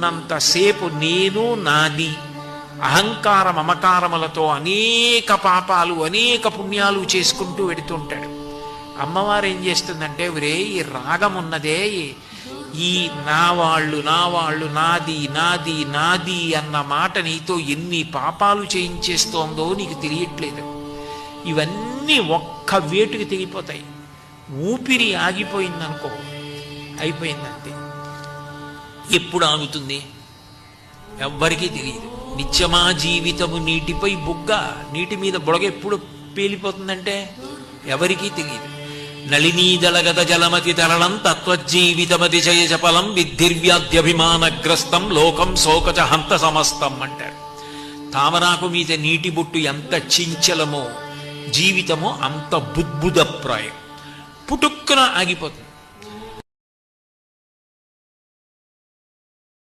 ఉన్నంతసేపు నేను నాది అహంకార మమకారములతో అనేక పాపాలు అనేక పుణ్యాలు చేసుకుంటూ వెడుతుంటాడు. అమ్మవారు ఏం చేస్తుందంటే, ఒరే ఈ రాగం ఉన్నదే, ఈ నా వాళ్ళు నాది నాది నాది అన్న మాట నీతో ఎన్ని పాపాలు చేయించేస్తోందో నీకు తెలియట్లేదు. ఇవన్నీ ఒక్క వేటుకి తెగిపోతాయి. ఊపిరి ఆగిపోయిందనుకో, అయిపోయిందంతే. ఎప్పుడు ఆగుతుంది ఎవ్వరికీ తెలియదు. నిత్యమా జీవితము నీటిపై బుగ్గ, నీటి మీద బుడగ ఎప్పుడు పేలిపోతుందంటే ఎవరికీ తెలియదు. నళినీదళగద జలమతి తరళం తత్వజీవితమతిశయ చపలం విద్ధిర్వ్యాధ్యభిమానగ్రస్తం లోకం శోకచ హంత సమస్తం అంటారు. తామరాకు మీద నీటి బొట్టు ఎంత చించలమో జీవితమో అంత బుద్బుదప్రాయం. పుటుక్కున ఆగిపోతుంది.